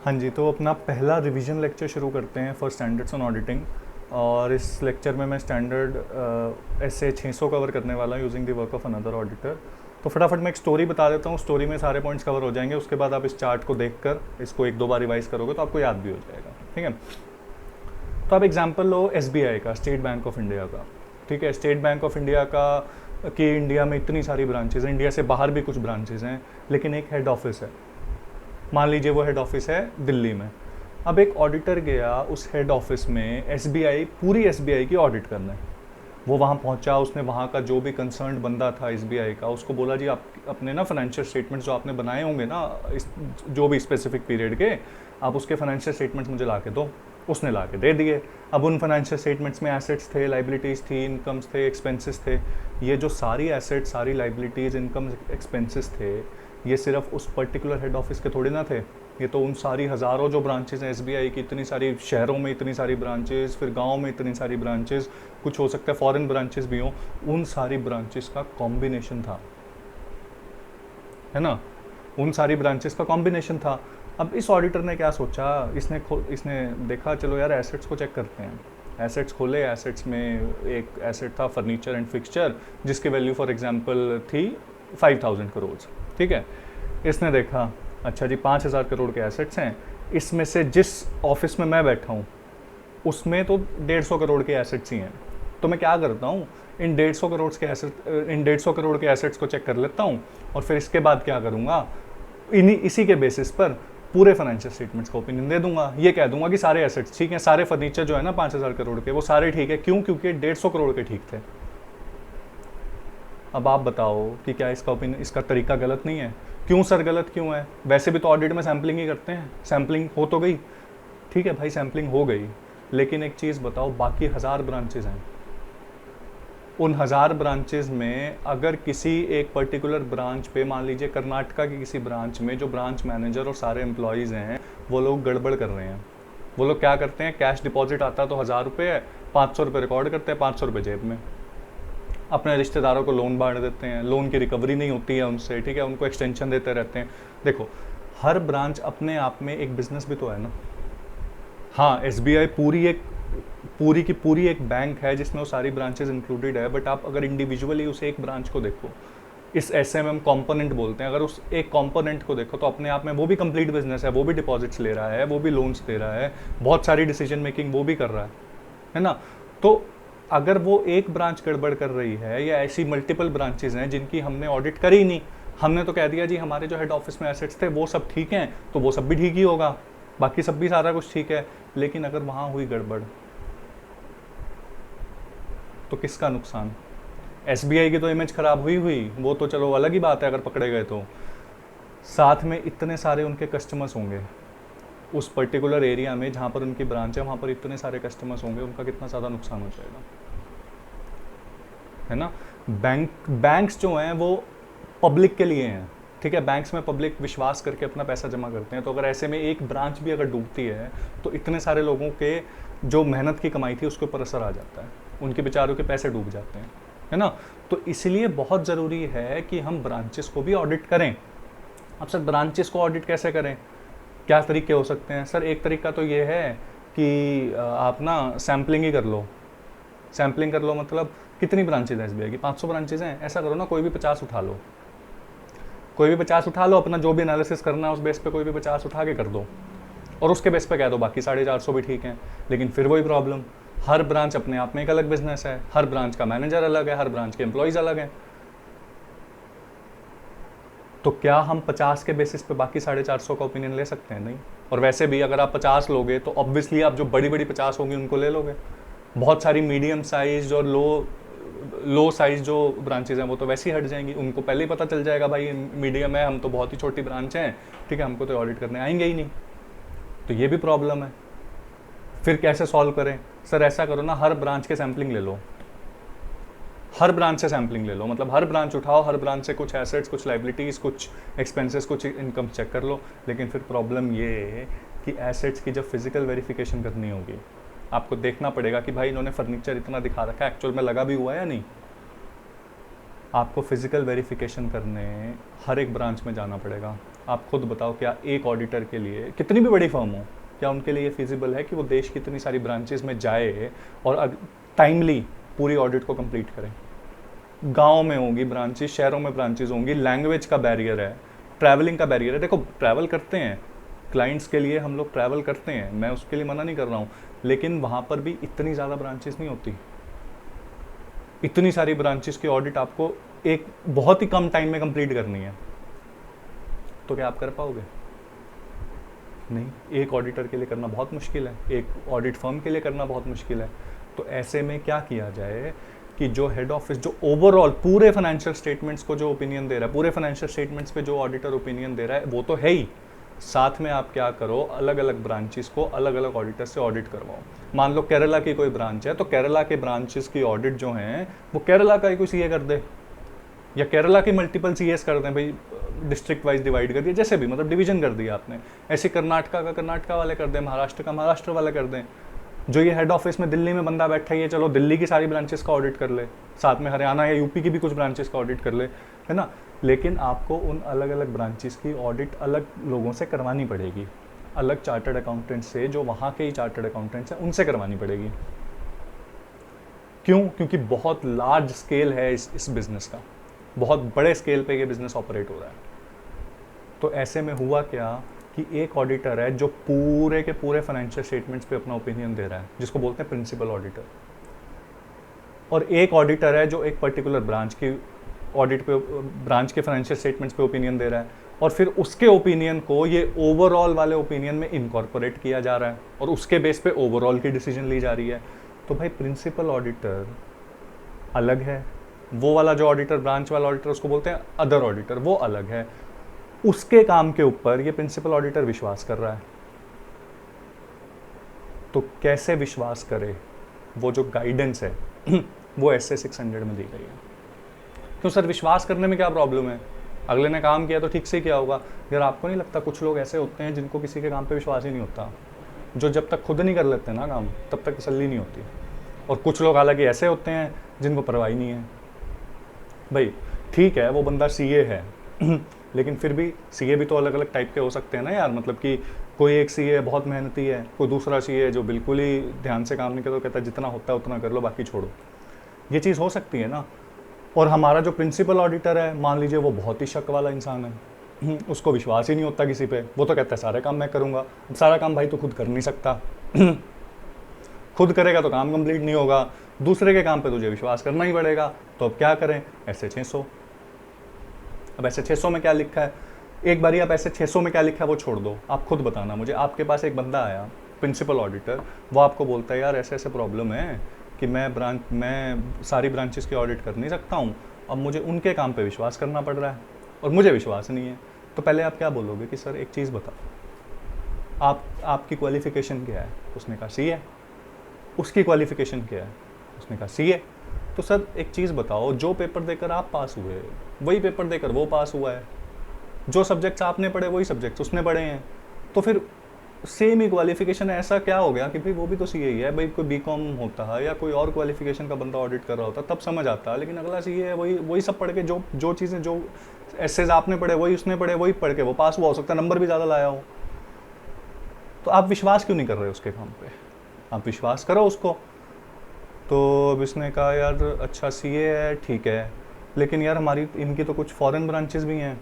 हाँ जी, तो अपना पहला रिवीजन लेक्चर शुरू करते हैं फॉर स्टैंडर्ड्स ऑन ऑडिटिंग। और इस लेक्चर में मैं स्टैंडर्ड ऐसे 600 कवर करने वाला हूँ using the work of another auditor. तो फटाफट मैं एक स्टोरी बता देता हूँ, स्टोरी में सारे पॉइंट्स कवर हो जाएंगे। उसके बाद आप इस चार्ट को देखकर इसको एक दो बार रिवाइज करोगे तो आपको याद भी हो जाएगा। ठीक है, तो आप एग्जाम्पल लो SBI का, स्टेट बैंक ऑफ इंडिया का। ठीक है, स्टेट बैंक ऑफ इंडिया का कि इंडिया में इतनी सारी ब्रांचेज हैं, इंडिया से बाहर भी कुछ ब्रांचेज हैं, लेकिन एक हेड ऑफिस है। मान लीजिए वो हेड ऑफिस है दिल्ली में। अब एक ऑडिटर गया उस हेड ऑफिस में SBI, पूरी SBI की ऑडिट करने। वो वहाँ पहुँचा, उसने वहाँ का जो भी कंसर्न बंदा था SBI का, उसको बोला जी आप अपने ना फाइनेंशियल स्टेटमेंट्स जो आपने बनाए होंगे ना इस जो भी स्पेसिफिक पीरियड के, आप उसके फाइनेंशियल स्टेटमेंट्स मुझे ला के दो। उसने ला के दे दिए। अब उन फाइनेंशियल स्टेटमेंट्स में एसेट्स थे, लाइबिलिटीज़ थी, इनकम्स थे, एक्सपेंसेस थे। ये जो सारी एसेट्स, सारी लाइबिलिटीज़, इनकम, एक्सपेंसेस थे, ये सिर्फ उस पर्टिकुलर हेड ऑफिस के थोड़े ना थे। ये तो उन सारी हज़ारों जो ब्रांचेज़ हैं SBI की, इतनी सारी शहरों में इतनी सारी ब्रांचेज़, फिर गांव में इतनी सारी ब्रांचेज़, कुछ हो सकता है फॉरेन ब्रांचेज़ भी हों, उन सारी ब्रांचेज़ का कॉम्बिनेशन था, है ना। उन सारी ब्रांचेस का कॉम्बिनेशन था। अब इस ऑडिटर ने क्या सोचा, इसने देखा चलो यार एसेट्स को चेक करते हैं। एसेट्स खोले, एसेट्स में एक एसेट था फर्नीचर एंड फिक्सचर, जिसकी वैल्यू फॉर एग्जांपल थी 5000 करोड़। ठीक है, इसने देखा अच्छा जी 5000 करोड़ के एसेट्स हैं, इसमें से जिस ऑफिस में मैं बैठा हूँ उसमें तो 150 करोड़ के एसेट्स ही हैं। तो मैं क्या करता हूँ, इन 150 करोड़ के एसेट्स को चेक कर लेता हूँ, और फिर इसके बाद क्या करूँगा, इसी के बेसिस पर पूरे फाइनेंशियल स्टेटमेंट्स को ओपिनियन दे दूंगा। ये कह दूंगा कि सारे एसेट्स ठीक हैं, सारे फर्नीचर जो है ना 5000 करोड़ के, वो सारे ठीक है। क्यों? क्योंकि 150 करोड़ के ठीक थे। अब आप बताओ कि क्या इसका तरीका गलत नहीं है? क्यों सर गलत क्यों है? वैसे भी तो ऑडिट में सैम्पलिंग ही करते हैं, सैम्पलिंग हो तो गई। ठीक है भाई, सैम्पलिंग हो गई, लेकिन एक चीज़ बताओ, बाकी 1000 ब्रांचेज हैं। उन 1000 ब्रांचेज में अगर किसी एक पर्टिकुलर ब्रांच पे, मान लीजिए कर्नाटका की किसी ब्रांच में, जो ब्रांच मैनेजर और सारे एम्प्लॉयज़ हैं वो लोग गड़बड़ कर रहे हैं। वो लोग क्या करते हैं, कैश डिपॉजिट आता तो 1000 रुपये है, 500 रुपये रिकॉर्ड करते हैं, 500 रुपये जेब में, अपने रिश्तेदारों को लोन बांट देते हैं, लोन की रिकवरी नहीं होती है उनसे। ठीक है, उनको एक्सटेंशन देते रहते हैं। देखो, हर ब्रांच अपने आप में एक बिजनेस भी तो है ना। हाँ, SBI पूरी की पूरी एक बैंक है जिसमें वो सारी ब्रांचेस इंक्लूडेड है, बट आप अगर इंडिविजुअली उस एक ब्रांच को देखो, इस SMM कंपोनेंट बोलते हैं, अगर उस एक कंपोनेंट को देखो तो अपने आप में वो भी कंप्लीट बिजनेस है। वो भी डिपॉजिट्स ले रहा है, वो भी लोन्स दे रहा है, बहुत सारी डिसीजन मेकिंग वो भी कर रहा है ना। तो अगर वो एक ब्रांच गड़बड़ कर रही है, या ऐसी मल्टीपल ब्रांचेज हैं जिनकी हमने ऑडिट करी ही नहीं, हमने तो कह दिया जी हमारे जो हेड ऑफिस में एसेट्स थे वो सब ठीक हैं, तो वो सब भी ठीक ही होगा, बाकी सब भी सारा कुछ ठीक है। लेकिन अगर वहाँ हुई गड़बड़ तो किसका नुकसान? SBI की तो इमेज खराब हुई, वो तो चलो अलग ही बात है अगर पकड़े गए तो। साथ में इतने सारे उनके कस्टमर्स होंगे उस पर्टिकुलर एरिया में जहाँ पर उनकी ब्रांच है, वहाँ पर इतने सारे कस्टमर्स होंगे, उनका कितना ज़्यादा नुकसान हो जाएगा, है ना। बैंक्स जो हैं वो पब्लिक के लिए हैं। ठीक है, बैंक्स में पब्लिक विश्वास करके अपना पैसा जमा करते हैं। तो अगर ऐसे में एक ब्रांच भी अगर डूबती है तो इतने सारे लोगों के जो मेहनत की कमाई थी उसके ऊपर असर आ जाता है, उनके बेचारों के पैसे डूब जाते हैं, है ना। तो इसलिए बहुत ज़रूरी है कि हम ब्रांचेस को भी ऑडिट करें। अब सर ब्रांचेस को ऑडिट कैसे करें, क्या तरीके हो सकते हैं? सर एक तरीका तो ये है कि आप ना सैम्पलिंग ही कर लो। सैम्पलिंग कर लो मतलब कितनी ब्रांचेज हैं SBI की? 500 ब्रांचेज हैं। ऐसा करो ना, कोई भी 50 उठा लो, कोई भी 50 उठा लो, अपना जो भी एनालिसिस करना है उस बेस पे कोई भी 50 उठा के कर दो, और उसके बेस पे कह दो बाकी 450 भी ठीक हैं। लेकिन फिर वही प्रॉब्लम, हर ब्रांच अपने आप में एक अलग बिजनेस है, हर ब्रांच का मैनेजर अलग है, हर ब्रांच के एम्प्लॉयज़ अलग हैं। तो क्या हम 50 के बेसिस पे बाकी 450 का ओपिनियन ले सकते हैं? नहीं। और वैसे भी अगर आप 50 लोगे तो ऑब्वियसली आप जो बड़ी बड़ी 50 होंगी उनको ले लोगे। बहुत सारी मीडियम साइज और लो साइज जो ब्रांचेज हैं वो तो वैसे ही हट जाएंगी। उनको पहले ही पता चल जाएगा भाई मीडियम है, हम तो बहुत ही छोटी ब्रांच हैं, ठीक है, हमको तो ऑडिट करने आएंगे ही नहीं। तो ये भी प्रॉब्लम है। फिर कैसे सॉल्व करें? सर ऐसा करो ना, हर ब्रांच के सैम्पलिंग ले लो, हर ब्रांच से सैम्पलिंग ले लो, मतलब हर ब्रांच उठाओ, हर ब्रांच से कुछ एसेट्स, कुछ लाइबिलिटीज़, कुछ एक्सपेंसेस, कुछ इनकम चेक कर लो। लेकिन फिर प्रॉब्लम ये है कि एसेट्स की जब फिजिकल वेरिफिकेशन करनी होगी, आपको देखना पड़ेगा कि भाई इन्होंने फर्नीचर इतना दिखा रखा है, एक्चुअल में लगा भी हुआ है या नहीं। आपको फिज़िकल वेरिफिकेशन करने हर एक ब्रांच में जाना पड़ेगा। आप खुद बताओ, क्या एक ऑडिटर के लिए, कितनी भी बड़ी फर्म हो, क्या उनके लिए फिजिबल है कि वो देश की इतनी सारी ब्रांचेस में जाए और टाइमली पूरी ऑडिट को कंप्लीट करें? गांव में होंगी ब्रांचेस, शहरों में ब्रांचेस होंगी, लैंग्वेज का बैरियर है, ट्रैवलिंग का बैरियर है। देखो, ट्रैवल करते हैं क्लाइंट्स के लिए, हम लोग ट्रैवल करते हैं, मैं उसके लिए मना नहीं कर रहा हूँ, लेकिन वहाँ पर भी इतनी ज़्यादा ब्रांचेस नहीं होती। इतनी सारी ब्रांचेस की ऑडिट आपको एक बहुत ही कम टाइम में कंप्लीट करनी है, तो क्या आप कर पाओगे? नहीं। एक ऑडिटर के लिए करना बहुत मुश्किल है, एक ऑडिट फर्म के लिए करना बहुत मुश्किल है। तो ऐसे में क्या किया जाए कि जो हेड ऑफिस, जो ओवरऑल पूरे फाइनेंशियल स्टेटमेंट्स को जो ओपिनियन दे रहा है, पूरे फाइनेंशियल स्टेटमेंट्स पे जो ऑडिटर ओपिनियन दे रहा है, वो तो है ही, साथ में आप क्या करो, अलग अलग ब्रांचेस को अलग अलग ऑडिटर से ऑडिट करवाओ। मान लो केरला की कोई ब्रांच है, तो केरला के ब्रांचेस की ऑडिट जो हैं वो केरला का ही कोई सीए कर दे, या केरला की मल्टीपल सीएस कर दें, भाई डिस्ट्रिक्ट वाइज डिवाइड कर दिया, जैसे भी, मतलब डिवीजन कर दिया आपने। ऐसे कर्नाटका का कर्नाटका वाले कर दें, महाराष्ट्र का महाराष्ट्र वाले कर दें। जो ये हेड ऑफिस में दिल्ली में बंदा बैठा है, चलो दिल्ली की सारी ब्रांचेस का ऑडिट कर ले, साथ में हरियाणा या यूपी की भी कुछ ब्रांचेस का ऑडिट कर ले, है ना। लेकिन आपको उन अलग अलग ब्रांचेस की ऑडिट अलग लोगों से करवानी पड़ेगी, अलग चार्टर्ड अकाउंटेंट से, जो वहाँ के ही चार्टर्ड अकाउंटेंट्स हैं उनसे करवानी पड़ेगी। क्यों? क्योंकि बहुत लार्ज स्केल है इस बिज़नेस का, बहुत बड़े स्केल पे ये बिज़नेस ऑपरेट हो रहा है। तो ऐसे में हुआ क्या कि एक ऑडिटर है जो पूरे के पूरे फाइनेंशियल स्टेटमेंट्स पे अपना ओपिनियन दे रहा है, जिसको बोलते हैं प्रिंसिपल ऑडिटर, और एक ऑडिटर है जो एक पर्टिकुलर ब्रांच की ऑडिट पे, ब्रांच के फाइनेंशियल स्टेटमेंट्स पे ओपिनियन दे रहा है, और फिर उसके ओपिनियन को ये ओवरऑल वाले ओपिनियन में इनकॉर्पोरेट किया जा रहा है, और उसके बेस पे ओवरऑल की डिसीजन ली जा रही है। तो भाई प्रिंसिपल ऑडिटर अलग है, वो वाला जो ऑडिटर, ब्रांच वाला ऑडिटर, उसको बोलते हैं अदर ऑडिटर, वो अलग है। उसके काम के ऊपर ये प्रिंसिपल ऑडिटर विश्वास कर रहा है, तो कैसे विश्वास करे? वो जो गाइडेंस है वो SA 600 में दी गई है। क्यों सर, विश्वास करने में क्या प्रॉब्लम है? अगले ने काम किया तो ठीक से किया होगा। यार आपको नहीं लगता कुछ लोग ऐसे होते हैं जिनको किसी के काम पे विश्वास ही नहीं होता, जो जब तक खुद नहीं कर लेते ना काम, तब तक तसल्ली नहीं होती। और कुछ लोग हालांकि ऐसे होते हैं जिनको परवाह नहीं है। भाई ठीक है, वो बंदा CA है लेकिन फिर भी CA भी तो अलग अलग टाइप के हो सकते हैं ना यार। मतलब कि कोई एक CA बहुत मेहनती है, कोई दूसरा CA जो बिल्कुल ही ध्यान से काम नहीं करता, तो कहता है जितना होता है उतना कर लो, बाकी छोड़ो। ये चीज़ हो सकती है ना। और हमारा जो प्रिंसिपल ऑडिटर है, मान लीजिए वो बहुत ही शक वाला इंसान है, उसको विश्वास ही नहीं होता किसी पे, वो तो कहता है सारे काम मैं करूँगा। अब सारा काम भाई तो खुद कर नहीं सकता खुद करेगा तो काम कंप्लीट नहीं होगा, दूसरे के काम पे तुझे विश्वास करना ही पड़ेगा। तो अब क्या करें? SA 600। अब SA 600 में क्या लिखा है? एक बारी आप SA 600 में क्या लिखा है वो छोड़ दो, आप खुद बताना मुझे। आपके पास एक बंदा आया प्रिंसिपल ऑडिटर, वो आपको बोलता है यार ऐसे ऐसे प्रॉब्लम है कि मैं सारी ब्रांचेस की ऑडिट कर नहीं सकता हूँ, अब मुझे उनके काम पे विश्वास करना पड़ रहा है और मुझे विश्वास नहीं है। तो पहले आप क्या बोलोगे कि सर एक चीज़ बताओ, आपकी क्वालिफ़िकेशन क्या है? उसने कहा CA। उसकी क्वालिफ़िकेशन क्या है? उसने कहा CA। तो सर एक चीज़ बताओ, जो पेपर देकर आप पास हुए वही पेपर देकर वो पास हुआ है, जो सब्जेक्ट्स आपने पढ़े वही सब्जेक्ट्स उसने पढ़े हैं, तो फिर सेम ही क्वालिफिकेशन है। ऐसा क्या हो गया कि भाई वो भी तो CA ही है, भाई कोई BCom होता है या कोई और क्वालिफिकेशन का बंदा ऑडिट कर रहा होता तब समझ आता, लेकिन अगला CA है, वही सब पढ़ के जो चीज़ें, जो एसेज आपने पढ़े वही उसने पढ़े, वही पढ़ के वो पास हुआ, हो सकता है नंबर भी ज़्यादा लाया हो। तो आप विश्वास क्यों नहीं कर रहे उसके काम पे? आप विश्वास करो उसको। तो अब इसने कहा यार अच्छा CA है ठीक है, लेकिन यार हमारी इनकी तो कुछ फॉरेन ब्रांचेस भी हैं,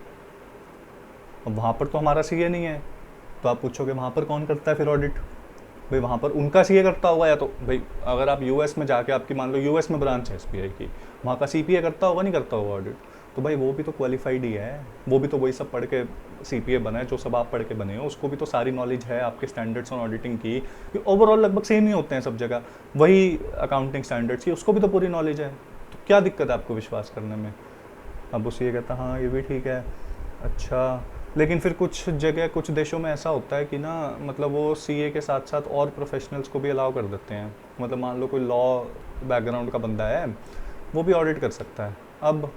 अब वहाँ पर तो हमारा CA नहीं है। तो आप पूछोगे वहाँ पर कौन करता है फिर ऑडिट? भाई वहाँ पर उनका CA करता होगा, या तो भाई अगर आप US में जाके, आपकी मान लो US में ब्रांच है SBI की, वहाँ का CPA करता होगा, नहीं करता होगा ऑडिट? तो भाई वो भी तो क्वालिफाइड ही है, वो भी तो वही सब पढ़ के CPA बना है जो सब आप पढ़ के बने हो, उसको भी तो सारी नॉलेज है आपके स्टैंडर्ड्स ऑन ऑडिटिंग की, ओवरऑल लगभग सेम ही होते हैं सब जगह, वही अकाउंटिंग स्टैंडर्ड्स की, उसको भी तो पूरी नॉलेज है। तो क्या दिक्कत है आपको विश्वास करने में? अब वो CA कहता हाँ ये भी ठीक है, अच्छा। लेकिन फिर कुछ जगह, कुछ देशों में ऐसा होता है कि ना, मतलब वो CA के साथ साथ और प्रोफेशनल्स को भी अलाउ कर देते हैं। मतलब मान लो कोई लॉ बैकग्राउंड का बंदा है, वो भी ऑडिट कर सकता है। अब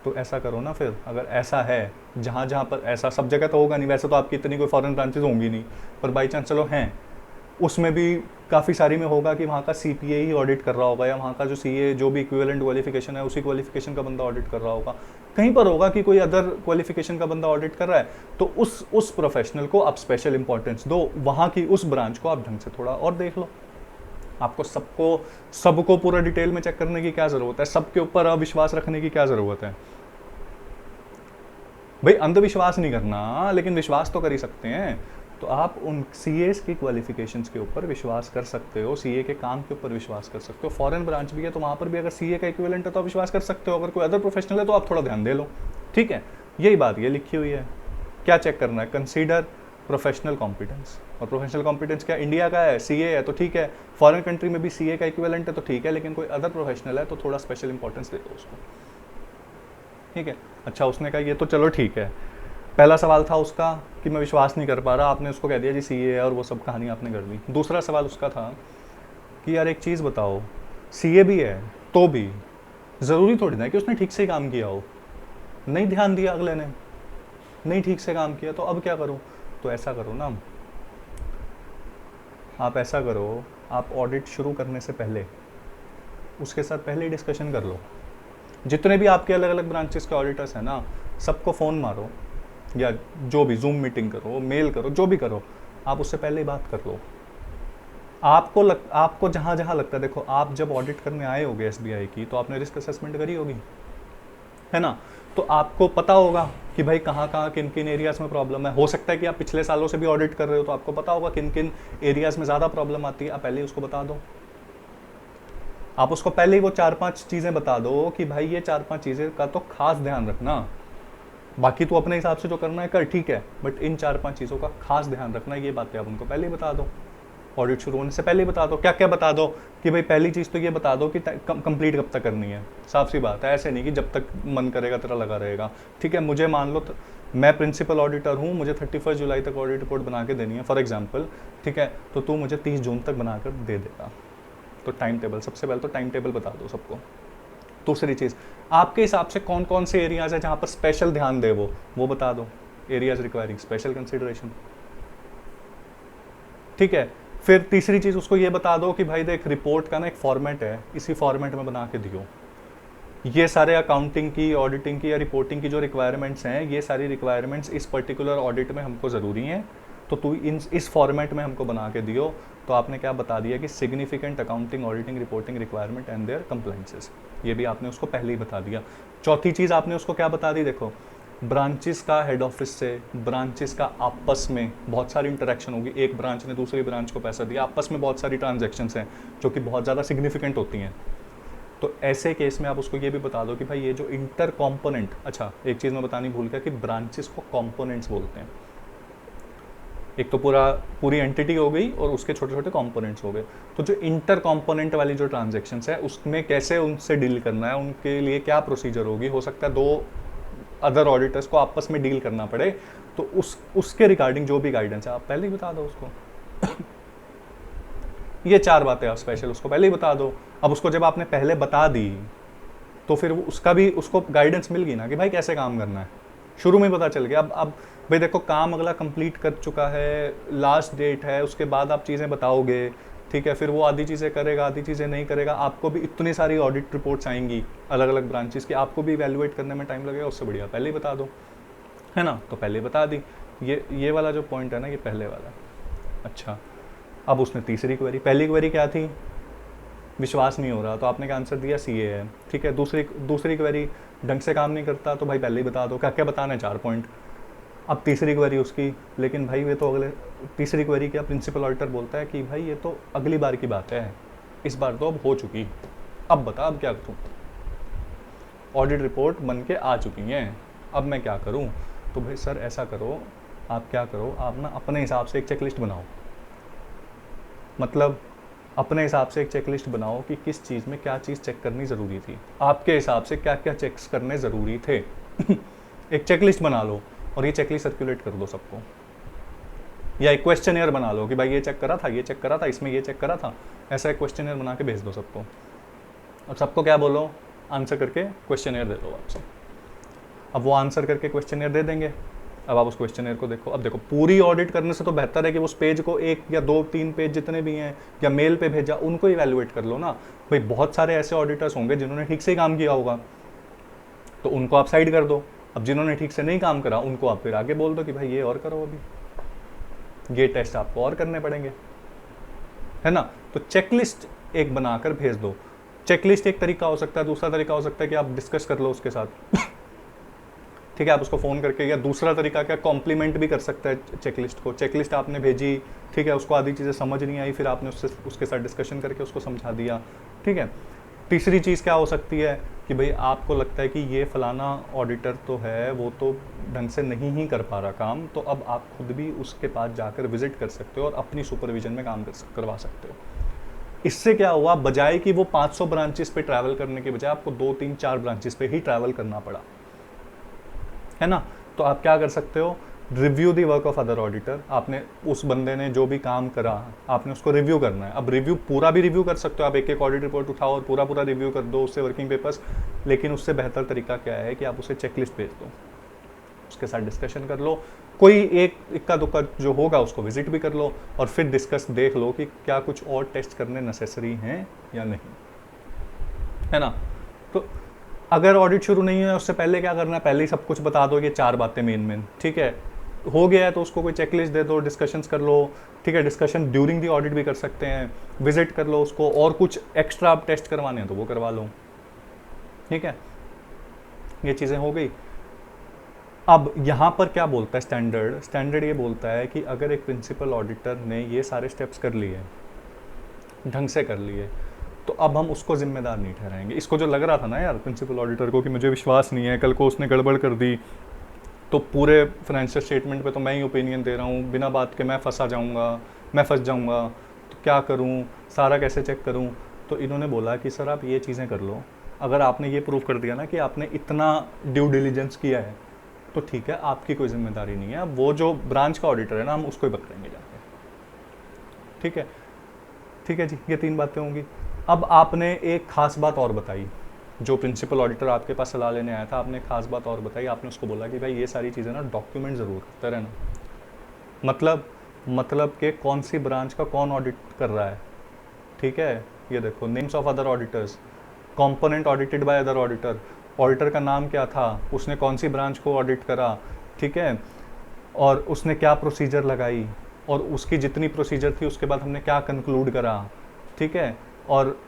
तो ऐसा करो ना फिर, अगर ऐसा है, जहाँ पर ऐसा सब जगह तो होगा नहीं, वैसे तो आपकी इतनी कोई फॉरेन ब्रांचेज होंगी नहीं, पर बाई चांस चलो हैं, उसमें भी काफ़ी सारी में होगा कि वहाँ का सीपीए ही ऑडिट कर रहा होगा, या वहाँ का जो सीए जो भी इक्विवेलेंट क्वालिफिकेशन है उसी क्वालिफिकेशन का बंदा ऑडिट कर रहा होगा। कहीं पर होगा कि कोई अदर क्वालिफिकेशन का बंदा ऑडिट कर रहा है, तो उस प्रोफेशनल को आप स्पेशल इंपॉर्टेंस दो, वहाँ की उस ब्रांच को आप ढंग से थोड़ा और देख लो। आपको सबको पूरा डिटेल में चेक करने की क्या ज़रूरत है, सबके ऊपर अविश्वास रखने की क्या ज़रूरत है। भाई अंधविश्वास नहीं करना, लेकिन विश्वास तो कर ही सकते हैं। तो आप उन सीए की क्वालिफिकेशंस के ऊपर विश्वास कर सकते हो, सीए के काम के ऊपर विश्वास कर सकते हो। फॉरेन ब्रांच भी है तो वहाँ पर भी अगर सीए का इक्विवेलेंट है तो आप विश्वास कर सकते हो। अगर कोई अदर प्रोफेशनल है तो आप थोड़ा ध्यान दे लो, ठीक है। यही बात ये लिखी हुई है। क्या चेक करना है? Consider professional competence. और प्रोफेशनल कॉम्पिटेंस क्या इंडिया का है? सीए है तो ठीक है, फॉरेन कंट्री में भी सीए का इक्विवेलेंट है तो ठीक है, लेकिन कोई अदर प्रोफेशनल है तो थोड़ा स्पेशल इंपॉर्टेंस दे दो उसको, ठीक है। अच्छा, उसने कहा ये तो चलो ठीक है। पहला सवाल था उसका कि मैं विश्वास नहीं कर पा रहा, आपने उसको कह दिया जी सीए है और वो सब कहानी आपने कर दी। दूसरा सवाल उसका था कि यार एक चीज़ बताओ, सीए भी है तो भी ज़रूरी थोड़ी ना है कि उसने ठीक से काम किया हो। नहीं ध्यान दिया अगले ने, नहीं ठीक से काम किया, तो अब क्या करूँ? तो ऐसा करो ना, आप ऐसा करो, आप ऑडिट शुरू करने से पहले उसके साथ पहले ही डिस्कशन कर लो। जितने भी आपके अलग अलग ब्रांचेस के ऑडिटर्स हैं ना, सबको फ़ोन मारो या जो भी जूम मीटिंग करो, मेल करो, जो भी करो, आप उससे पहले ही बात कर लो। आपको जहाँ जहाँ लगता है, देखो आप जब ऑडिट करने आए होगे एसबीआई की, तो आपने रिस्क असेसमेंट करी होगी, है ना। तो आपको पता होगा कि भाई कहाँ कहाँ किन किन एरियाज़ में प्रॉब्लम है। हो सकता है कि आप पिछले सालों से भी ऑडिट कर रहे हो, तो आपको पता होगा किन किन एरियाज़ में ज़्यादा प्रॉब्लम आती है। आप पहले ही उसको बता दो, आप उसको पहले ही वो 4-5 चीज़ें बता दो कि भाई ये 4-5 चीज़ें का तो खास ध्यान रखना। बाकी तो अपने हिसाब से जो करना है कर, ठीक है, बट इन 4-5 चीज़ों का खास ध्यान रखना। ये बातें आप उनको पहले ही बता दो, ऑडिट शुरू होने से पहले ही बता दो। क्या क्या बता दो कि भाई पहली चीज़ तो ये बता दो कि कंप्लीट कब तक करनी है। साफ सी बात है, ऐसे नहीं कि जब तक मन करेगा तेरा लगा रहेगा, ठीक है। मुझे मान लो मैं प्रिंसिपल ऑडिटर हूँ, मुझे 31 जुलाई तक ऑडिट रिपोर्ट बना के देनी है फॉर एग्जाम्पल, ठीक है। तो तू मुझे 30 जून तक बनाकर दे देगा। तो टाइम टेबल, सबसे पहले तो टाइम टेबल बता दो सबको। दूसरी चीज़, आपके हिसाब से कौन कौन से एरियाज है जहाँ पर स्पेशल ध्यान दे, वो बता दो। एरियाज रिक्वायरिंग स्पेशल कंसिडरेशन, ठीक है। फिर तीसरी चीज़ उसको ये बता दो कि भाई देख, रिपोर्ट का ना एक फॉर्मेट है, इसी फॉर्मेट में बना के दियो। ये सारे अकाउंटिंग की, ऑडिटिंग की या रिपोर्टिंग की जो रिक्वायरमेंट्स हैं, ये सारी रिक्वायरमेंट्स इस पर्टिकुलर ऑडिट में हमको ज़रूरी हैं, तो तू इस फॉर्मेट में हमको बना के दियो। तो आपने क्या बता दिया कि significant accounting, auditing, reporting requirement and their compliances, ये भी आपने उसको पहले ही बता दिया। चौथी चीज़ आपने उसको क्या बता दी, देखो ब्रांचेस का, हेड ऑफिस से ब्रांचेस का आपस में बहुत सारी इंटरेक्शन होगी। एक ब्रांच ने दूसरी ब्रांच को पैसा दिया, आपस में बहुत सारी ट्रांजेक्शन्स हैं जो कि बहुत ज़्यादा सिग्निफिकेंट होती हैं। तो ऐसे केस में आप उसको ये भी बता दो कि भाई ये जो इंटर कॉम्पोनेंट, अच्छा एक चीज़ मैं बतानी भूल गया कि ब्रांचेस को कॉम्पोनेंट्स बोलते हैं। एक तो पूरी एंटिटी हो गई और उसके छोटे छोटे कंपोनेंट्स हो गए। तो जो इंटर कंपोनेंट वाली जो ट्रांजैक्शंस है, उसमें कैसे उनसे डील करना है, उनके लिए क्या प्रोसीजर होगी। हो सकता है 2 अदर ऑडिटर्स को आपस में डील करना पड़े, तो उसके रिगार्डिंग जो भी गाइडेंस है आप पहले ही बता दो उसको। ये 4 बातें आप स्पेशल उसको पहले ही बता दो। अब उसको जब आपने पहले बता दी, तो फिर उसको गाइडेंस मिल गई ना कि भाई कैसे काम करना है, शुरू में पता चल गया। अब भाई देखो, काम अगला कंप्लीट कर चुका है, लास्ट डेट है, उसके बाद आप चीज़ें बताओगे, ठीक है। फिर वो आधी चीज़ें करेगा, आधी चीज़ें नहीं करेगा। आपको भी इतनी सारी ऑडिट रिपोर्ट्स आएंगी अलग अलग ब्रांचेस की, आपको भी इवैल्यूएट करने में टाइम लगेगा। उससे बढ़िया पहले ही बता दो, है ना। तो पहले ही बता दी। ये वाला जो पॉइंट है ना, ये पहले वाला। अच्छा, अब उसने तीसरी क्वेरी, पहली क्वेरी क्या थी, विश्वास नहीं हो रहा, तो आपने क्या आंसर दिया, सीए है, ठीक है। दूसरी क्वेरी, ढंग से काम नहीं करता, तो भाई पहले ही बता दो क्या क्या बताना है, 4 पॉइंट। अब तीसरी क्वेरी उसकी, लेकिन भाई ये तो तीसरी क्वेरी क्या, प्रिंसिपल ऑडिटर बोलता है कि भाई ये तो अगली बार की बात है, इस बार तो अब हो चुकी, अब बता अब क्या करूँ, ऑडिट रिपोर्ट बन के आ चुकी हैं, अब मैं क्या करूँ। तो भाई सर ऐसा करो, आप क्या करो, आप ना अपने हिसाब से एक चेकलिस्ट बनाओ। मतलब अपने हिसाब से एक चेकलिस्ट बनाओ कि किस चीज़ में क्या चीज़ चेक करनी ज़रूरी थी, आपके हिसाब से क्या क्या चेक्स करने ज़रूरी थे। एक चेकलिस्ट बना लो और ये चेकलिस्ट सर्कुलेट कर दो सबको। या एक क्वेश्चनियर बना लो कि भाई ये चेक करा था, ये चेक करा था, इसमें ये चेक करा था, ऐसा एक क्वेश्चनियर बना के भेज दो सबको। अब सबको क्या बोलो, आंसर करके क्वेश्चनियर दे दो आपसे। अब वो आंसर करके क्वेश्चनियर दे देंगे। अब आप उस क्वेश्चनर को देखो, अब देखो पूरी ऑडिट करने से तो बेहतर है कि उस पेज को 1 या 2-3 पेज जितने भी हैं या मेल पे भेजा उनको इवैल्यूएट कर लो ना भाई। बहुत सारे ऐसे ऑडिटर्स होंगे जिन्होंने ठीक से ही काम किया होगा, तो उनको आप साइड कर दो। अब जिन्होंने ठीक से नहीं काम करा उनको आप फिर आगे बोल दो कि भाई ये और करो, अभी ये टेस्ट आपको और करने पड़ेंगे, है ना। तो चेकलिस्ट एक बनाकर भेज दो। चेकलिस्ट एक तरीका हो सकता है, दूसरा तरीका हो सकता है कि आप डिस्कस कर लो उसके साथ ठीक है, आप उसको फ़ोन करके, या दूसरा तरीका क्या, कॉम्प्लीमेंट भी कर सकता है चेकलिस्ट को। चेकलिस्ट आपने भेजी, ठीक है, उसको आधी चीज़ें समझ नहीं आई, फिर आपने उसके साथ डिस्कशन करके उसको समझा दिया, ठीक है। तीसरी चीज़ क्या हो सकती है कि भाई आपको लगता है कि ये फलाना ऑडिटर तो है, वो तो ढंग से नहीं ही कर पा रहा काम, तो अब आप खुद भी उसके पास जाकर विजिट कर सकते हो और अपनी सुपरविजन में काम करवा सकते हो। इससे क्या हुआ, बजाय कि वो 500 ब्रांचेस पे ट्रैवल करने के बजाय आपको 2, 3, 4 ब्रांचेस पे ही ट्रैवल करना पड़ा, है ना। तो आप क्या कर सकते हो, review the work of other auditor. आपने उस बंदे ने जो भी काम करा आपने उसको रिव्यू करना है। अब रिव्यू पूरा भी रिव्यू कर सकते हो आप, एक ऑडिट रिपोर्ट उठाओ और पूरा रिव्यू कर दो, उससे वर्किंग पेपर्स। लेकिन उससे बेहतर तरीका क्या है कि आप उसे चेकलिस्ट भेज दो, उसके साथ डिस्कशन कर लो, कोई एक इक्का दुक्का जो होगा उसको विजिट भी कर लो और फिर डिस्कस देख लो कि क्या कुछ और टेस्ट करने नेसेसरी हैं या नहीं, है ना। तो अगर ऑडिट शुरू नहीं है उससे पहले क्या करना है, पहले ही सब कुछ बता दो, ये 4 बातें मेन, ठीक है। हो गया है तो उसको कोई चेकलिस्ट दे दो, डिस्कशंस कर लो, ठीक है। डिस्कशन ड्यूरिंग दी ऑडिट भी कर सकते हैं, विजिट कर लो उसको, और कुछ एक्स्ट्रा आप टेस्ट करवाने हैं तो वो करवा लो, ठीक है। ये चीज़ें हो गई। अब यहाँ पर क्या बोलता है स्टैंडर्ड ये बोलता है कि अगर एक प्रिंसिपल ऑडिटर ने ये सारे स्टेप्स कर लिए, ढंग से कर लिए, तो अब हम उसको जिम्मेदार नहीं ठहराएंगे। इसको जो लग रहा था ना यार प्रिंसिपल ऑडिटर को कि मुझे विश्वास नहीं है, कल को उसने गड़बड़ कर दी तो पूरे फाइनेंशियल स्टेटमेंट पे तो मैं ही ओपिनियन दे रहा हूँ, बिना बात के मैं फंस जाऊँगा, तो क्या करूँ, सारा कैसे चेक करूँ। तो इन्होंने बोला कि सर आप ये चीज़ें कर लो, अगर आपने ये प्रूव कर दिया ना कि आपने इतना ड्यू डिलीजेंस किया है तो ठीक है, आपकी कोई जिम्मेदारी नहीं है। वो जो ब्रांच का ऑडिटर है ना, हम उसको ही पकड़ेंगे जाके, ठीक है जी। ये 3 बातें होंगी। अब आपने एक खास बात और बताई, जो प्रिंसिपल ऑडिटर आपके पास सलाह लेने आया था, आपने एक खास बात और बताई। आपने उसको बोला कि भाई ये सारी चीज़ें ना डॉक्यूमेंट ज़रूर करते रहना। मतलब कि कौन सी ब्रांच का कौन ऑडिट कर रहा है, ठीक है। ये देखो, names of other auditors, component audited by other auditor का नाम क्या था, उसने कौन सी ब्रांच को ऑडिट करा, ठीक है, और उसने क्या प्रोसीजर लगाई, और उसकी जितनी प्रोसीजर थी उसके बाद हमने क्या कंक्लूड करा, ठीक है, और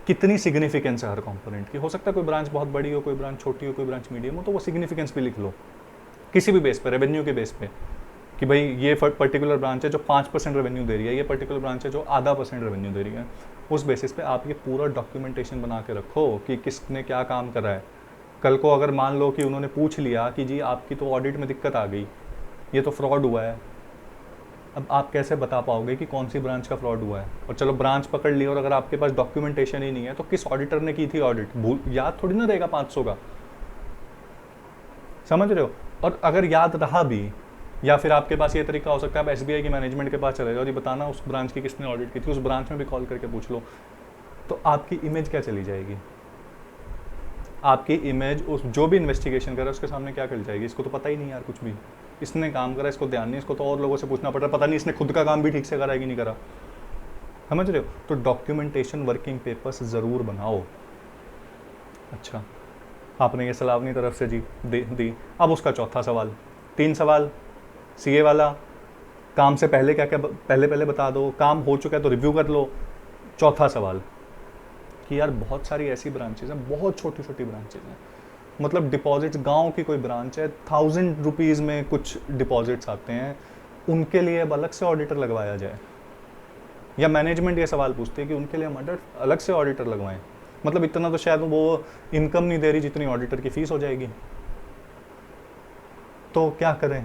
कितनी सिग्निफिकेंस है हर कंपोनेंट की। हो सकता है कोई ब्रांच बहुत बड़ी हो, कोई ब्रांच छोटी हो, कोई ब्रांच मीडियम हो, तो वो सिग्निफिकेंस भी लिख लो किसी भी बेस पे, रेवेन्यू के बेस पे, कि भाई ये पर्टिकुलर ब्रांच है जो 5% रेवेन्यू दे रही है, ये पर्टिकुलर ब्रांच है जो आधा % रेवेन्यू दे रही है। उस बेसिस पे आप ये पूरा डॉक्यूमेंटेशन बना के रखो कि किसने क्या काम करा है। कल को अगर मान लो कि उन्होंने पूछ लिया कि जी आपकी तो ऑडिट में दिक्कत आ गई, ये तो फ्रॉड हुआ है, अब आप कैसे बता पाओगे कि कौन सी ब्रांच का फ्रॉड हुआ है। और चलो ब्रांच पकड़ ली, और अगर आपके पास डॉक्यूमेंटेशन ही नहीं है तो किस ऑडिटर ने की थी ऑडिट, याद थोड़ी ना रहेगा 500 का, समझ रहे हो। और अगर याद रहा भी, या फिर आपके पास ये तरीका हो सकता है, आप SBI की मैनेजमेंट के पास चले जाओ, जी बताना उस ब्रांच की किसने ऑडिट की थी, उस ब्रांच में भी कॉल करके पूछ लो, तो आपकी इमेज क्या चली जाएगी, आपकी इमेज उस जो भी इन्वेस्टिगेशन कर रहा है उसके सामने क्या कर जाएगी, इसको तो पता ही नहीं यार कुछ भी, इसने काम करा, इसको ध्यान नहीं, इसको तो और लोगों से पूछना पड़ रहा है, पता नहीं इसने खुद का काम भी ठीक से करा है कि नहीं करा, समझ रहे हो। तो डॉक्यूमेंटेशन वर्किंग पेपर्स ज़रूर बनाओ। अच्छा, आपने ये सलाह अपनी तरफ से जी दी। अब उसका चौथा सवाल, 3 सवाल CA वाला, काम से पहले क्या क्या पहले बता दो, काम हो चुका है तो रिव्यू कर लो। चौथा सवाल कि यार बहुत सारी ऐसी ब्रांचेज हैं, बहुत छोटी छोटी ब्रांचेज हैं, मतलब डिपॉजिट्स, गांव की कोई ब्रांच है, 1000 रुपीज़ में कुछ डिपॉजिट्स आते हैं, उनके लिए अब अलग से ऑडिटर लगवाया जाए, या मैनेजमेंट ये सवाल पूछती है कि उनके लिए हम अलग से ऑडिटर लगवाएं, मतलब इतना तो शायद वो इनकम नहीं दे रही जितनी ऑडिटर की फीस हो जाएगी, तो क्या करें।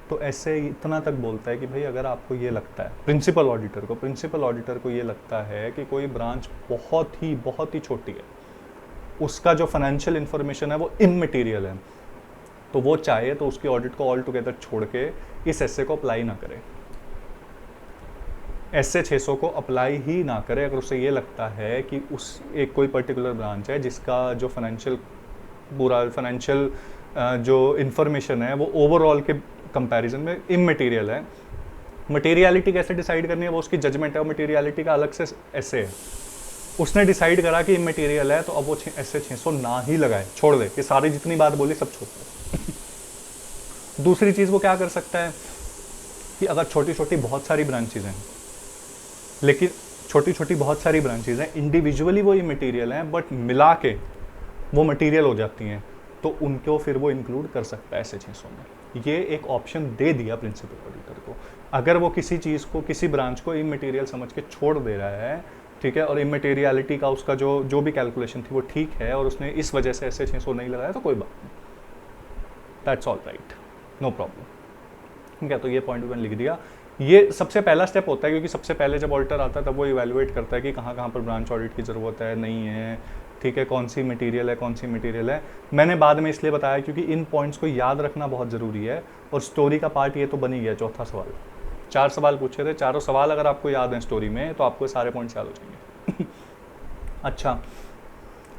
तो ऐसे इतना तक बोलता है कि भाई अगर आपको ये लगता है, प्रिंसिपल ऑडिटर को ये लगता है कि कोई ब्रांच बहुत ही छोटी है, उसका जो फाइनेंशियल इन्फॉर्मेशन है वो इममटेरियल है, तो वो चाहे तो उसकी ऑडिट को ऑल टुगेदर छोड़ के इस एसए को अप्लाई ना करे, एसए 600 को अप्लाई ही ना करे अगर उसे ये लगता है कि उस एक कोई पर्टिकुलर ब्रांच है जिसका जो फाइनेंशियल जो इन्फॉर्मेशन है वो ओवरऑल के कंपैरिजन में इमटेरियल है। मटेरियलिटी कैसे डिसाइड करनी है वो उसकी जजमेंट है, और मटेरियलिटी का अलग से ऐसे है। उसने डिसाइड करा कि इमटेरियल है तो अब वो ऐसे 600 ना ही लगाए, छोड़ दे, कि सारी जितनी बात बोली सब छोड़ दे। दूसरी चीज़ वो क्या कर सकता है कि अगर छोटी छोटी बहुत सारी ब्रांचेज हैं, लेकिन छोटी छोटी बहुत सारी ब्रांचेज हैं, इंडिविजुअली वो इमटेरियल हैं बट मिला के वो मटेरियल हो जाती हैं, तो उनको फिर वो इंक्लूड कर सकता है ऐसे 600 में। ये एक ऑप्शन दे दिया प्रिंसिपल ऑडिटर को। अगर वो किसी चीज़ को, किसी ब्रांच को इमटेरियल समझ के छोड़ दे रहा है, ठीक है, और इमटेरियलिटी का उसका जो भी कैलकुलेशन थी वो ठीक है, और उसने इस वजह से ऐसे 600 नहीं लगाया, तो कोई बात नहीं, that's all right, no problem. ठीक है, तो ये पॉइंट मैंने लिख दिया। ये सबसे पहला स्टेप होता है, क्योंकि सबसे पहले जब ऑडिटर आता है तब वो इवैल्यूएट करता है कि कहाँ कहाँ पर ब्रांच ऑडिट की ज़रूरत है, नहीं है, ठीक है, कौन सी मटेरियल है, कौन सी मटेरियल है। मैंने बाद में इसलिए बताया क्योंकि इन पॉइंट्स को याद रखना बहुत ज़रूरी है, और स्टोरी का पार्ट ये तो बन ही गया। चौथा सवाल, 4 सवाल पूछे थे, चारों सवाल अगर आपको याद हैं स्टोरी में तो आपको सारे पॉइंट्स याद हो जाएंगे। अच्छा,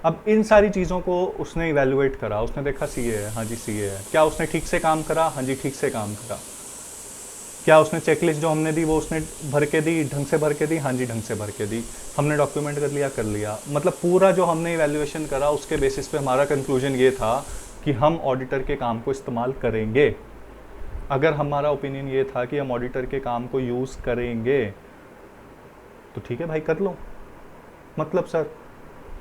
अब इन सारी चीज़ों को उसने इवैल्यूएट करा, उसने देखा सीए है, हाँ जी सीए है, क्या उसने ठीक से काम करा, हाँ जी ठीक से काम करा, क्या उसने चेकलिस्ट जो हमने दी वो उसने भर के दी, ढंग से भर के दी, हाँ जी ढंग से भर के दी, हमने डॉक्यूमेंट कर लिया, कर लिया। मतलब पूरा जो हमने इवैल्यूएशन करा उसके बेसिस पे हमारा कंक्लूजन ये था कि हम ऑडिटर के काम को इस्तेमाल करेंगे। अगर हमारा ओपिनियन ये था कि हम ऑडिटर के काम को यूज़ करेंगे तो ठीक है भाई, कर लो। मतलब सर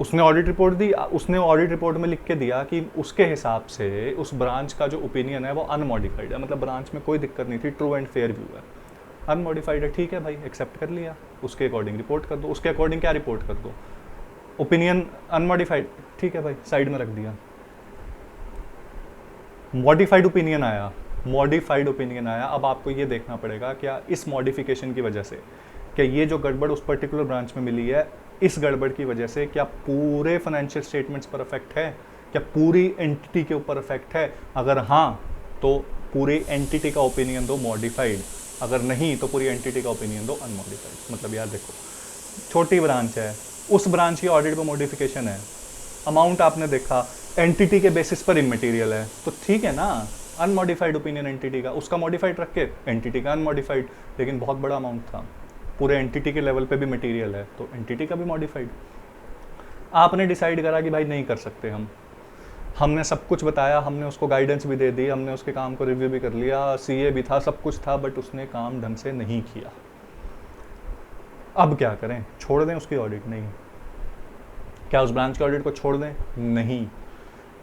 उसने ऑडिट रिपोर्ट दी, उसने ऑडिट रिपोर्ट में लिख के दिया कि उसके हिसाब से उस ब्रांच का जो ओपिनियन है वो अनमॉडिफाइड है, मतलब ब्रांच में कोई दिक्कत नहीं थी, ट्रू एंड फेयर व्यू है, अनमॉडिफाइड है, ठीक है भाई, एक्सेप्ट कर लिया, उसके अकॉर्डिंग रिपोर्ट कर दो। उसके अकॉर्डिंग क्या रिपोर्ट कर दो, ओपिनियन अनमॉडिफाइड, ठीक है भाई, साइड में रख दिया। मॉडिफाइड ओपिनियन आया, मॉडिफाइड ओपिनियन आया, अब आपको ये देखना पड़ेगा क्या इस मॉडिफिकेशन की वजह से, क्या ये जो गड़बड़ उस पर्टिकुलर ब्रांच में मिली है, इस गड़बड़ की वजह से क्या पूरे फाइनेंशियल स्टेटमेंट्स पर इफेक्ट है, क्या पूरी एंटिटी के ऊपर इफेक्ट है? अगर हाँ तो पूरी एंटिटी का ओपिनियन दो मॉडिफाइड, अगर नहीं तो पूरी एंटिटी का ओपिनियन दो अनमॉडिफाइड। मतलब यार देखो, छोटी ब्रांच है, उस ब्रांच की ऑडिट में मॉडिफिकेशन है, अमाउंट आपने देखा, एंटिटी के बेसिस पर इमटेरियल है, तो ठीक है ना, अनमॉडिफाइड ओपिनियन एंटिटी का, उसका मॉडिफाइड रख के एंटिटी का अनमॉडिफाइड, लेकिन बहुत बड़ा अमाउंट था, पूरे एंटिटी के लेवल पे भी मटेरियल है, तो एंटिटी का भी मॉडिफाइड। आपने डिसाइड करा कि भाई नहीं कर सकते हमने सब कुछ बताया, हमने उसको गाइडेंस भी दे दी, हमने उसके काम को रिव्यू भी कर लिया, सीए भी था, सब कुछ था, बट उसने काम ढंग से नहीं किया। अब क्या करें? छोड़ दें उसकी ऑडिट? नहीं। क्या उस ब्रांच की ऑडिट को छोड़ दें? नहीं।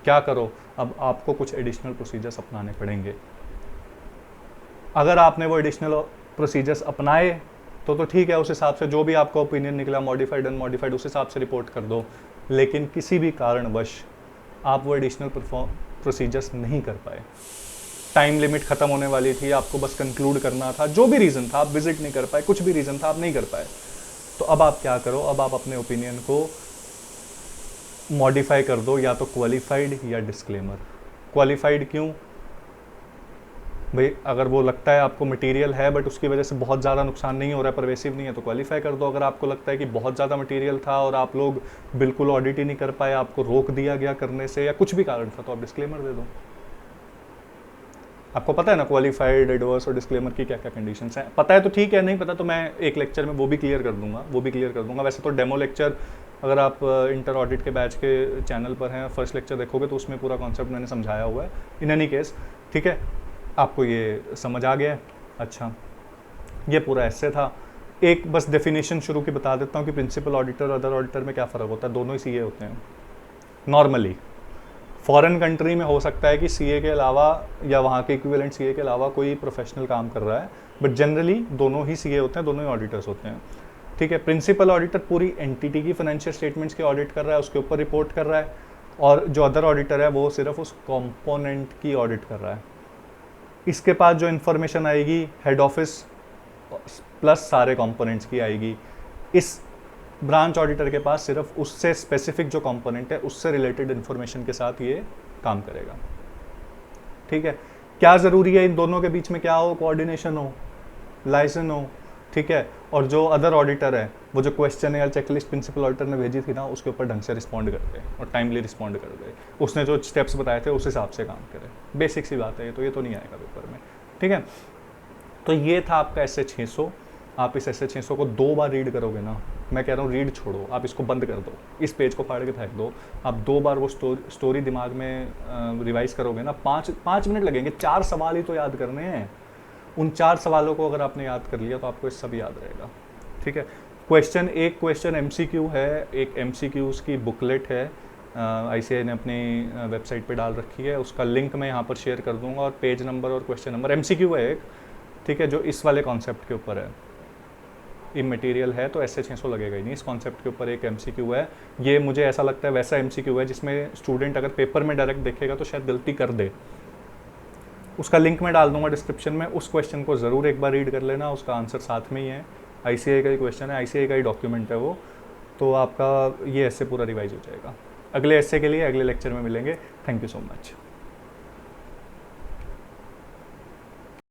क्या करो? अब आपको कुछ एडिशनल प्रोसीजर्स अपनाने पड़ेंगे। अगर आपने वो एडिशनल प्रोसीजर्स अपनाए तो ठीक है, उस हिसाब से जो भी आपका ओपिनियन निकला, मॉडिफाइड अनमॉडिफाइड, उस हिसाब से रिपोर्ट कर दो। लेकिन किसी भी कारणवश आप वो एडिशनल प्रोसीजर्स नहीं कर पाए, टाइम लिमिट ख़त्म होने वाली थी, आपको बस कंक्लूड करना था, जो भी रीज़न था, आप विजिट नहीं कर पाए, कुछ भी रीज़न था, आप नहीं कर पाए, तो अब आप क्या करो? अब आप अपने ओपिनियन को मॉडिफाई कर दो, या तो क्वालिफाइड या डिस्क्लेमर। क्वालिफाइड क्यों भाई? अगर वो लगता है आपको मटेरियल है बट उसकी वजह से बहुत ज़्यादा नुकसान नहीं हो रहा है, परवेसिव नहीं है, तो क्वालिफाई कर दो। अगर आपको लगता है कि बहुत ज़्यादा मटेरियल था और आप लोग बिल्कुल ऑडिट ही नहीं कर पाए, आपको रोक दिया गया करने से, या कुछ भी कारण था, तो आप डिस्क्लेमर दे दो। आपको पता है ना क्वालिफाइड, एडवर्स और डिस्क्लेमर की क्या क्या कंडीशंस हैं? पता है तो ठीक है, नहीं पता तो मैं एक लेक्चर में वो भी क्लियर कर दूंगा। वैसे तो डेमो लेक्चर अगर आप इंटर ऑडिट के बैच के चैनल पर हैं, फर्स्ट लेक्चर देखोगे तो उसमें पूरा कॉन्सेप्ट मैंने समझाया हुआ है। इन एनी केस, ठीक है, आपको ये समझ आ गया है? अच्छा, ये पूरा ऐसे था। एक बस डेफिनेशन शुरू की बता देता हूँ कि प्रिंसिपल ऑडिटर और अदर ऑडिटर में क्या फ़र्क होता है। दोनों ही सीए होते हैं नॉर्मली। फॉरेन कंट्री में हो सकता है कि सीए के अलावा या वहाँ के इक्विवेलेंट सीए के अलावा कोई प्रोफेशनल काम कर रहा है, बट जनरली दोनों ही सीए होते हैं, दोनों ही ऑडिटर्स होते हैं, ठीक है। प्रिंसिपल ऑडिटर पूरी एंटिटी की फाइनेंशियल स्टेटमेंट्स की ऑडिट कर रहा है, उसके ऊपर रिपोर्ट कर रहा है, और जो अदर ऑडिटर है वो सिर्फ उस कॉम्पोनेंट की ऑडिट कर रहा है। इसके पास जो इन्फॉर्मेशन आएगी हेड ऑफिस प्लस सारे कंपोनेंट्स की आएगी। इस ब्रांच ऑडिटर के पास सिर्फ उससे स्पेसिफिक जो कंपोनेंट है उससे रिलेटेड इन्फॉर्मेशन के साथ ये काम करेगा, ठीक है। क्या ज़रूरी है इन दोनों के बीच में? क्या हो? कोऑर्डिनेशन हो, लाइसेंस हो, ठीक है, और जो अदर ऑडिटर है वो जो क्वेश्चन या चेकलिस्ट प्रिंसिपल ऑडिटर ने भेजी थी ना, उसके ऊपर ढंग से रिस्पॉन्ड कर दे और टाइमली रिस्पॉन्ड कर दे, उसने जो स्टेप्स बताए थे उस हिसाब से काम करे। बेसिक सी बात है ये तो नहीं आएगा पेपर में, ठीक है। तो ये था आपका एसए 600। आप इस एसए 600 को 2 बार रीड करोगे ना, मैं कह रहा हूँ रीड छोड़ो, आप इसको बंद कर दो, इस पेज को फाड़ के फेंक दो। आप 2 बार वो स्टोरी दिमाग में रिवाइज करोगे ना, 5 मिनट लगेंगे, 4 सवाल ही तो याद करने हैं। उन 4 सवालों को अगर आपने याद कर लिया तो आपको सब याद रहेगा, ठीक है। एक क्वेश्चन एमसीक्यू है, एक एमसीक्यूज़ की बुकलेट है, आईसीएआई ने अपनी वेबसाइट पे डाल रखी है, उसका लिंक मैं यहाँ पर शेयर कर दूंगा, और पेज नंबर और क्वेश्चन नंबर। एमसीक्यू है एक, ठीक है, जो इस वाले कॉन्सेप्ट के ऊपर है। इमटेरियल है तो एसए 600 लगेगा ही नहीं, इस कॉन्सेप्ट के ऊपर एक एमसीक्यू है। ये मुझे ऐसा लगता है वैसा एमसीक्यू है जिसमें स्टूडेंट अगर पेपर में डायरेक्ट देखेगा तो शायद गलती कर दे। उसका लिंक मैं डाल दूंगा डिस्क्रिप्शन में, उस क्वेश्चन को ज़रूर एक बार रीड कर लेना, उसका आंसर साथ में ही है। आईसीआई का ही क्वेश्चन है, आईसीआई का ही डॉक्यूमेंट है वो, तो आपका ये ऐसे पूरा रिवाइज हो जाएगा। अगले ऐसे के लिए अगले लेक्चर में मिलेंगे। Thank you so much.